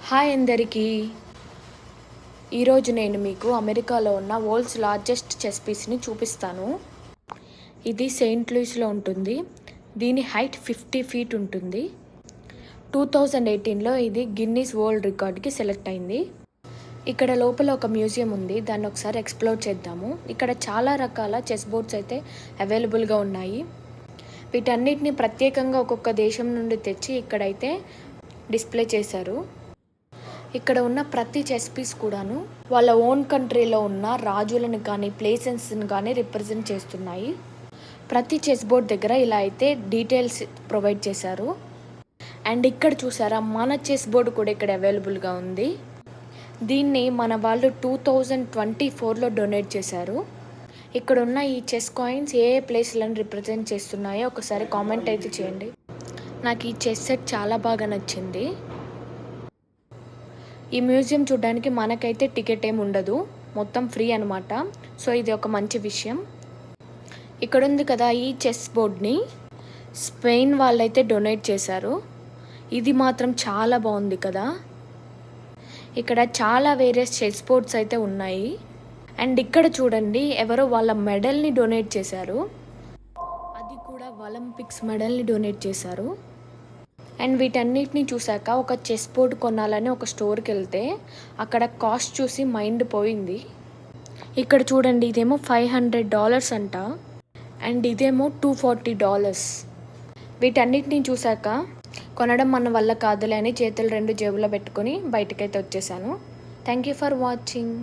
Hi అందరికీ. ఈరోజు నేను మీకు అమెరికాలో ఉన్న వరల్డ్స్ లార్జెస్ట్ చెస్ పీస్ని చూపిస్తాను. ఇది సెయింట్ లూయిస్లో ఉంటుంది. దీని హైట్ 50 ఫీట్ ఉంటుంది. 2018లో ఇది గిన్నీస్ వరల్డ్ రికార్డ్కి సెలెక్ట్ అయింది. ఇక్కడ లోపల ఒక మ్యూజియం ఉంది, దాన్ని ఒకసారి ఎక్స్ప్లోర్ చేద్దాము. ఇక్కడ చాలా రకాల చెస్ బోర్డ్స్ అయితే అవైలబుల్గా ఉన్నాయి. వీటన్నిటిని ప్రత్యేకంగా ఒక్కొక్క దేశం నుండి తెచ్చి ఇక్కడైతే డిస్ప్లే చేశారు. ఇక్కడ ఉన్న ప్రతి చెస్ పీస్ కూడాను వాళ్ళ ఓన్ కంట్రీలో ఉన్న రాజులను కానీ ప్లేసెస్ని కానీ రిప్రజెంట్ చేస్తున్నాయి. ప్రతి చెస్ బోర్డ్ దగ్గర ఇలా అయితే డీటెయిల్స్ ప్రొవైడ్ చేశారు. అండ్ ఇక్కడ చూసారా, మన చెస్ బోర్డు కూడా ఇక్కడ అవైలబుల్గా ఉంది. దీన్ని మన వాళ్ళు 2024లో డొనేట్ చేశారు. ఇక్కడ ఉన్న ఈ చెస్ కాయిన్స్ ఏ ప్లేస్లను రిప్రజెంట్ చేస్తున్నాయో ఒకసారి కామెంట్ అయితే చేయండి. నాకు ఈ చెస్ సెట్ చాలా బాగా నచ్చింది. ఈ మ్యూజియం చూడడానికి మనకైతే టికెట్ ఏమి ఉండదు, మొత్తం ఫ్రీ అనమాట. సో ఇది ఒక మంచి విషయం. ఇక్కడ ఉంది కదా, ఈ చెస్ బోర్డ్ని స్పెయిన్ వాళ్ళైతే డొనేట్ చేశారు. ఇది మాత్రం చాలా బాగుంది కదా. ఇక్కడ చాలా వేరియస్ చెస్ బోర్డ్స్ అయితే ఉన్నాయి. అండ్ ఇక్కడ చూడండి, ఎవరో వాళ్ళ మెడల్ని డొనేట్ చేశారు. అది కూడా ఒలింపిక్స్ మెడల్ని డొనేట్ చేశారు. అండ్ వీటన్నిటిని చూశాక ఒక చెస్ బోర్డ్ కొనాలని ఒక స్టోర్కి వెళ్తే అక్కడ కాస్ట్ చూసి మైండ్ పోయింది. ఇక్కడ చూడండి, ఇదేమో $500 అంట, అండ్ ఇదేమో $240. వీటన్నిటిని చూశాక కొనడం మన వల్ల కాదులే అని చేతులు 2 జేబులో పెట్టుకొని బయటకైతే వచ్చేసాను. Thank you for watching.